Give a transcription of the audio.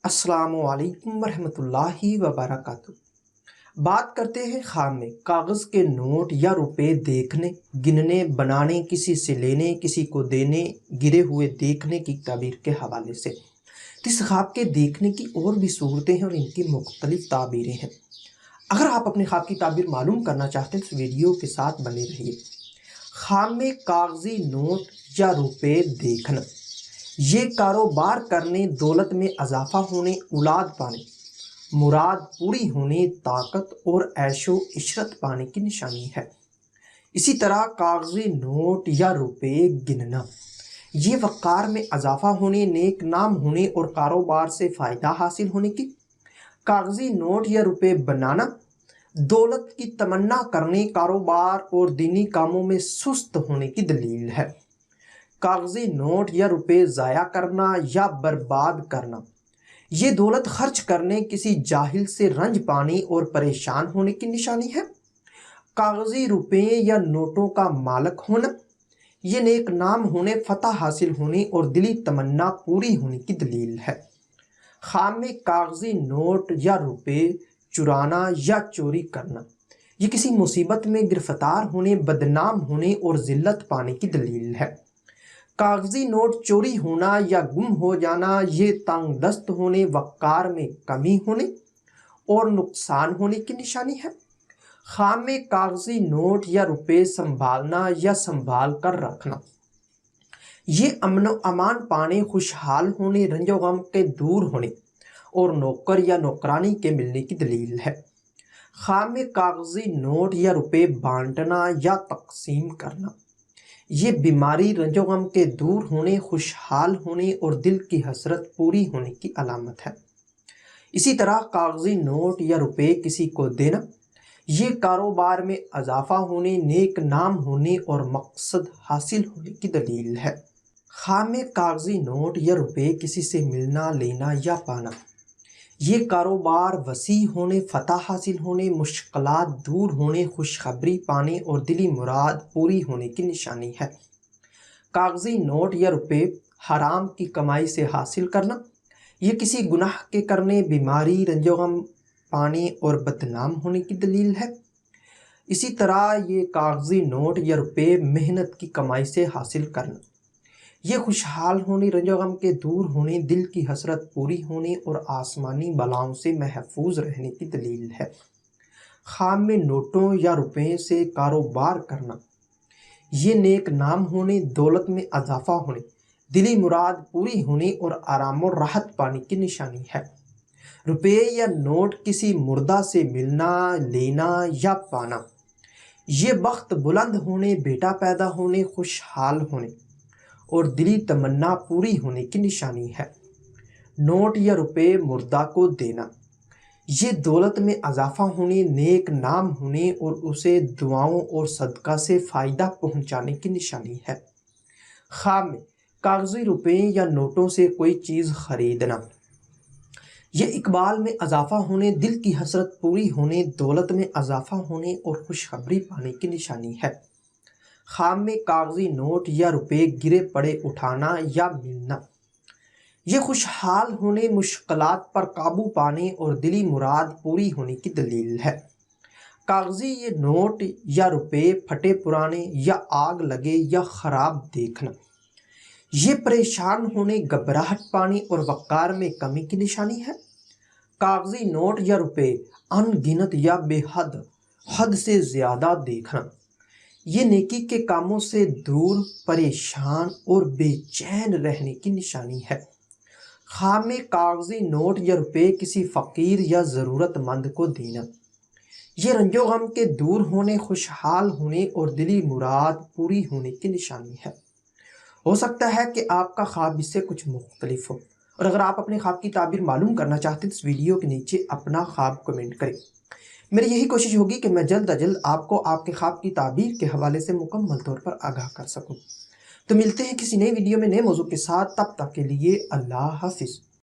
السلام علیکم ورحمۃ اللہ وبرکاتہ۔ بات کرتے ہیں خواب میں کاغذ کے نوٹ یا روپے دیکھنے، گننے، بنانے، کسی سے لینے، کسی کو دینے، گرے ہوئے دیکھنے کی تعبیر کے حوالے سے۔ اس خواب کے دیکھنے کی اور بھی صورتیں ہیں اور ان کی مختلف تعبیریں ہیں۔ اگر آپ اپنے خواب کی تعبیر معلوم کرنا چاہتے ہیں تو ویڈیو کے ساتھ بنے رہیے۔ خواب میں کاغذی نوٹ یا روپے دیکھنا، یہ کاروبار کرنے، دولت میں اضافہ ہونے، اولاد پانے، مراد پوری ہونے، طاقت اور عیش و عشرت پانے کی نشانی ہے۔ اسی طرح کاغذی نوٹ یا روپے گننا، یہ وقار میں اضافہ ہونے، نیک نام ہونے اور کاروبار سے فائدہ حاصل ہونے کی۔ کاغذی نوٹ یا روپے بنانا، دولت کی تمنا کرنے، کاروبار اور دینی کاموں میں سست ہونے کی دلیل ہے۔ کاغذی نوٹ یا روپے ضائع کرنا یا برباد کرنا، یہ دولت خرچ کرنے، کسی جاہل سے رنج پانے اور پریشان ہونے کی نشانی ہے۔ کاغذی روپے یا نوٹوں کا مالک ہونا، یہ نیک نام ہونے، فتح حاصل ہونے اور دلی تمنا پوری ہونے کی دلیل ہے۔ خواب میں کاغذی نوٹ یا روپے چرانا یا چوری کرنا، یہ کسی مصیبت میں گرفتار ہونے، بدنام ہونے اور ذلت پانے کی دلیل ہے۔ کاغذی نوٹ چوری ہونا یا گم ہو جانا، یہ تنگ دست ہونے، وقار میں کمی ہونے اور نقصان ہونے کی نشانی ہے۔ خواب میں کاغذی نوٹ یا روپے سنبھالنا یا سنبھال کر رکھنا، یہ امن و امان پانے، خوشحال ہونے، رنج و غم کے دور ہونے اور نوکر یا نوکرانی کے ملنے کی دلیل ہے۔ خواب میں کاغذی نوٹ یا روپے بانٹنا یا تقسیم کرنا، یہ بیماری، رنج و غم کے دور ہونے، خوشحال ہونے اور دل کی حسرت پوری ہونے کی علامت ہے۔ اسی طرح کاغذی نوٹ یا روپے کسی کو دینا، یہ کاروبار میں اضافہ ہونے، نیک نام ہونے اور مقصد حاصل ہونے کی دلیل ہے۔ خواب میں کاغذی نوٹ یا روپے کسی سے ملنا، لینا یا پانا، یہ کاروبار وسیع ہونے، فتح حاصل ہونے، مشکلات دور ہونے، خوشخبری پانے اور دلی مراد پوری ہونے کی نشانی ہے۔ کاغذی نوٹ یا روپے حرام کی کمائی سے حاصل کرنا، یہ کسی گناہ کے کرنے، بیماری، رنج و غم پانے اور بدنام ہونے کی دلیل ہے۔ اسی طرح یہ کاغذی نوٹ یا روپے محنت کی کمائی سے حاصل کرنا، یہ خوشحال ہونے، رنج و غم کے دور ہونے، دل کی حسرت پوری ہونے اور آسمانی بلاؤں سے محفوظ رہنے کی دلیل ہے۔ خواب میں نوٹوں یا روپے سے کاروبار کرنا، یہ نیک نام ہونے، دولت میں اضافہ ہونے، دلی مراد پوری ہونے اور آرام و راحت پانے کی نشانی ہے۔ روپے یا نوٹ کسی مردہ سے ملنا، لینا یا پانا، یہ بخت بلند ہونے، بیٹا پیدا ہونے، خوشحال ہونے اور دلی تمنا پوری ہونے کی نشانی ہے۔ نوٹ یا روپے مردہ کو دینا، یہ دولت میں اضافہ ہونے، نیک نام ہونے اور اسے دعاؤں اور صدقہ سے فائدہ پہنچانے کی نشانی ہے۔ خواب میں کاغذی روپے یا نوٹوں سے کوئی چیز خریدنا، یہ اقبال میں اضافہ ہونے، دل کی حسرت پوری ہونے، دولت میں اضافہ ہونے اور خوشخبری پانے کی نشانی ہے۔ خواب میں کاغذی نوٹ یا روپے گرے پڑے اٹھانا یا ملنا، یہ خوشحال ہونے، مشکلات پر قابو پانے اور دلی مراد پوری ہونے کی دلیل ہے۔ کاغذی یہ نوٹ یا روپے پھٹے پرانے یا آگ لگے یا خراب دیکھنا، یہ پریشان ہونے، گھبراہٹ پانے اور وقار میں کمی کی نشانی ہے۔ کاغذی نوٹ یا روپے ان گنت یا بے حد، حد سے زیادہ دیکھنا، یہ نیکی کے کاموں سے دور، پریشان اور بے چین رہنے کی نشانی ہے۔ خواب میں کاغذی نوٹ یا روپے کسی فقیر یا ضرورت مند کو دینا، یہ رنج و غم کے دور ہونے، خوشحال ہونے اور دلی مراد پوری ہونے کی نشانی ہے۔ ہو سکتا ہے کہ آپ کا خواب اس سے کچھ مختلف ہو، اور اگر آپ اپنے خواب کی تعبیر معلوم کرنا چاہتے ہیں تو اس ویڈیو کے نیچے اپنا خواب کمنٹ کریں۔ میری یہی کوشش ہوگی کہ میں جلد از جلد آپ کو آپ کے خواب کی تعبیر کے حوالے سے مکمل طور پر آگاہ کر سکوں۔ تو ملتے ہیں کسی نئے ویڈیو میں نئے موضوع کے ساتھ، تب تک کے لیے اللہ حافظ۔